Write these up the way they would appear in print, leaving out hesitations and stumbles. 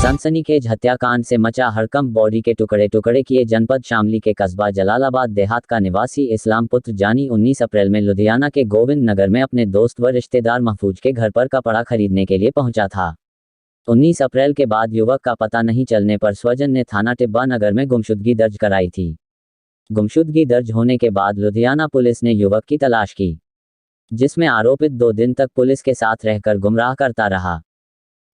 सनसनीखेज हत्याकांड से मचा हड़कंप। बॉडी के टुकड़े टुकड़े किए जनपद शामली के कस्बा जलालाबाद देहात का निवासी इस्लाम पुत्र जानी 19 अप्रैल में लुधियाना के गोविंद नगर में अपने दोस्त व रिश्तेदार महफूज के घर पर कपड़ा खरीदने के लिए पहुंचा था। 19 अप्रैल के बाद युवक का पता नहीं चलने पर स्वजन ने थाना टिब्बा नगर में गुमशुदगी दर्ज कराई थी। गुमशुदगी दर्ज होने के बाद लुधियाना पुलिस ने युवक की तलाश की, जिसमें आरोपित 2 दिन तक पुलिस के साथ रहकर गुमराह करता रहा।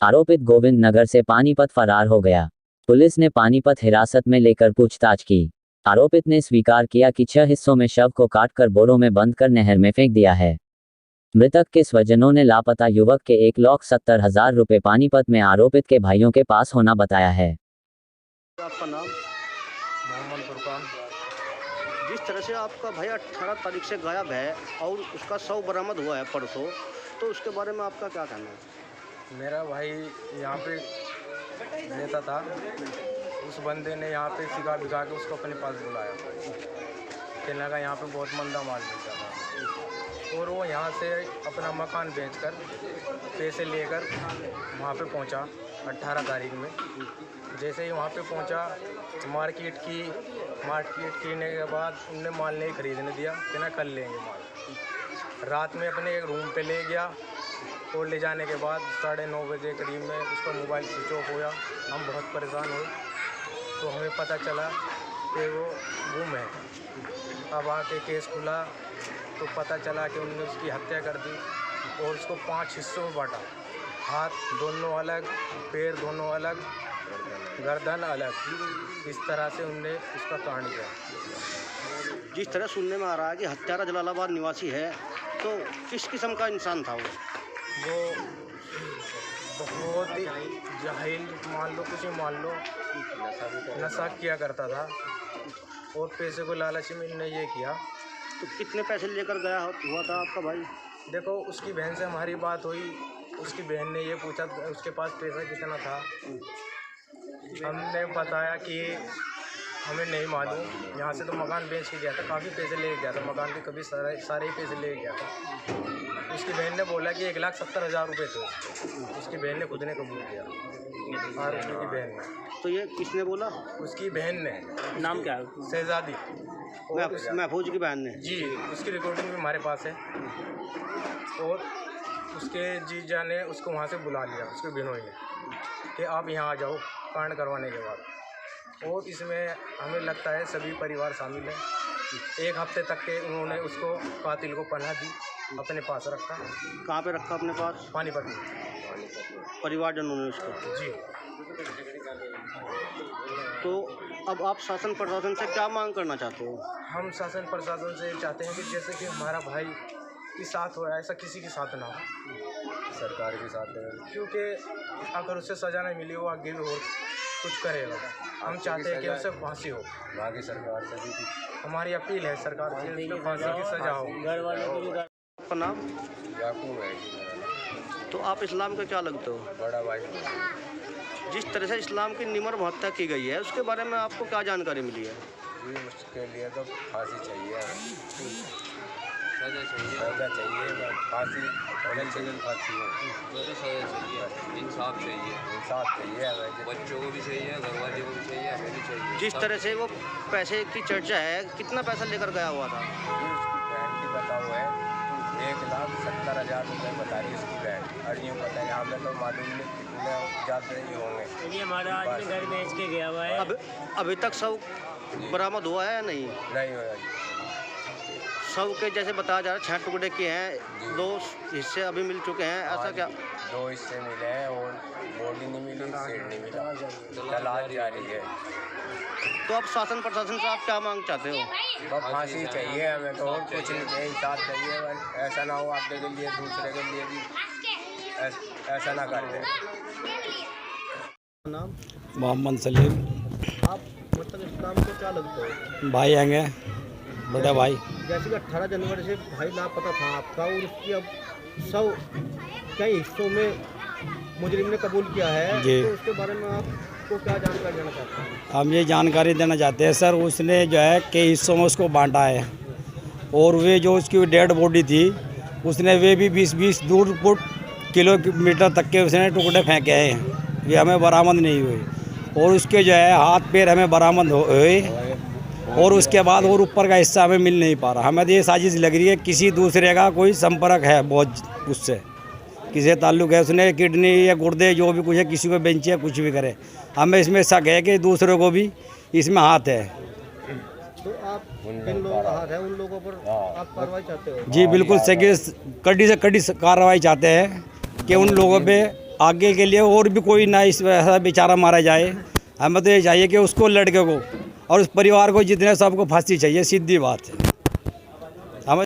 आरोपित गोविंद नगर से पानीपत फरार हो गया। पुलिस ने पानीपत हिरासत में लेकर पूछताछ की। आरोपित ने स्वीकार किया कि 6 हिस्सों में शव को काटकर बोरों में बंद कर नहर में फेंक दिया है। मृतक के स्वजनों ने लापता युवक के 1,70,000 रुपए पानीपत में आरोपित के भाइयों के पास होना बताया है। आपका नाम? मोहम्मद फुरकान। जिस तरह से आपका भाई 18 तारीख से गायब है और उसका शव बरामद हुआ है परसों, तो उसके बारे में आपका क्या कहना है? मेरा भाई यहाँ पे रहता था, उस बंदे ने यहाँ पे सिखा भिखा के उसको अपने पास बुलाया। कहने लगा यहाँ पे बहुत मंदा माल मिलता था और वो यहाँ से अपना मकान बेचकर पैसे लेकर वहाँ पे पहुँचा 18 तारीख में। जैसे ही वहाँ पे पहुँचा, मार्केट कीने के बाद उनने माल नहीं खरीदने दिया, कहना कल लेंगे माल। रात में अपने एक रूम पे ले गया और ले जाने के बाद 9:30 बजे करीब में उसका मोबाइल स्विच ऑफ हुआ। हम बहुत परेशान हुए, तो हमें पता चला कि वो गुम है। अब आके केस खुला तो पता चला कि उन्होंने उसकी हत्या कर दी और उसको 5 हिस्सों में बांटा। हाथ दोनों अलग, पैर दोनों अलग, गर्दन अलग। इस तरह से उनने उसका कांड किया। जिस तरह सुनने में आ रहा है कि हत्यारा जलालाबाद निवासी है, तो किस किस्म का इंसान था वो बहुत ही जाहिल मान लो, कुछ ही मान लो, नशा किया करता था और पैसे को लालच में इन्होंने ये किया। तो कितने पैसे लेकर गया हुआ था आपका भाई? देखो, उसकी बहन से हमारी बात हुई। उसकी बहन ने ये पूछा उसके पास पैसा कितना था। हमने बताया कि हमें नहीं मालूम, यहाँ से तो मकान बेच के गया था, काफ़ी पैसे ले गया था, मकान के कभी सारे ही पैसे ले गया था। उसकी बहन ने बोला कि 1,70,000 रुपये थे। उसकी बहन ने खुद ने कबूल किया, आरोपी की बहन ने। तो ये किसने बोला? उसकी बहन ने। नाम क्या है? शहजादी। महफूज की बहन ने? जी, उसकी रिकॉर्डिंग भी हमारे पास है। और उसके जीजा ने उसको वहाँ से बुला लिया, उसके बिनोई ने, कि आप यहाँ आ जाओ कांड करवाने के बाद। और इसमें हमें लगता है सभी परिवार शामिल है। 1 हफ्ते तक के उन्होंने उसको कातिल को पनाह दी, अपने पास रखा। कहाँ पे रखा अपने पास? पानीपत में। परिवारजनों ने उसको? जी। तो अब आप शासन प्रशासन से क्या मांग करना चाहते हो? हम शासन प्रशासन से चाहते हैं कि जैसे कि हमारा भाई के साथ हो, ऐसा किसी के साथ ना हो। सरकार के साथ है, क्योंकि अगर उसे सज़ा नहीं मिली, वो आगे भी और कुछ करेगा। हम चाहते हैं कि उसे फांसी हो। बाकी सरकार से भी हमारी अपील है, सरकार से उसको फांसी की सज़ा हो। आपका नाम? याकूब है। तो आप इस्लाम का क्या लगते हो? बड़ा भाई। जिस तरह से इस्लाम की निर्मम हत्या की गई है, उसके बारे में आपको क्या जानकारी मिली है? उसके लिए तो फांसी चाहिए, सजा चाहिए, फांसी फांसी हो, सजा चाहिए, इंसाफ चाहिए, बच्चों को भी चाहिए, घर वाले को भी चाहिए, हमें भी चाहिए। जिस तरह से वो पैसे की चर्चा है, कितना पैसा लेकर गया हुआ था? उसकी बहन की बता हुआ है 1,70,000 रुपये बता रही उसकी बहन। और यूँ पता नहीं, हमें तो मालूम नहीं कितने ज़्यादा ही होंगे। ये हमारा आदमी घर बेच के गया हुआ है। अभी तक शव बरामद हुआ है या नहीं? नहीं हुआ। शव के जैसे बताया जा रहा है 6 टुकड़े के हैं, 2 हिस्से अभी मिल चुके हैं, ऐसा क्या? 2 हिस्से मिले हैं और बॉडी नहीं मिली, सिर नहीं मिला, तलाश जारी है। तो अब शासन प्रशासन से आप क्या मांग चाहते हो? बस फांसी चाहिए हमें, तो और कुछ नहीं चाहिए, इंसाफ चाहिए। ऐसा ना हो आपके के लिए, दूसरे के लिए भी ऐसा ना कर दें। नाम? मोहम्मद सलीम। आप मतलब इस्लाम को क्या लगते हो? भाई आएंगे, बड़ा भाई। जैसे कि 18 जनवरी से भाई लापता था आपका, और उसकी अब शव कई हिस्सों में मुजरिम ने कबूल किया है, जी। तो उसके बारे में आपको क्या जानकारी देना चाहते हैं? हम ये जानकारी देना चाहते हैं सर, उसने जो है कई हिस्सों में उसको बांटा है और वे जो उसकी डेड बॉडी थी, उसने वे भी 20-20 दूर किलोमीटर तक के उसने टुकड़े फेंके हैं। ये हमें बरामद नहीं हुई, और उसके जो है हाथ पैर हमें बरामद हुए, और उसके बाद और ऊपर का हिस्सा हमें मिल नहीं पा रहा। हमें तो ये साजिश लग रही है किसी दूसरे का कोई संपर्क है बहुत उससे, किसी ताल्लुक है, उसने किडनी या गुर्दे जो भी कुछ है किसी को बेंची है कुछ भी करे। हमें इसमें शक है कि दूसरों को भी इसमें हाथ है। तो आप जिन लोगों का हाथ है उन लोगों पर आप कार्रवाई चाहते हो? जी बिल्कुल, कड़ी से कड़ी कार्रवाई चाहते हैं कि उन लोगों पे आगे के लिए और भी कोई ना इस ऐसा बेचारा मारा जाए। हमें तो ये चाहिए कि उसको, लड़के को और उस परिवार को जितने सबको फांसी चाहिए, सीधी बात है।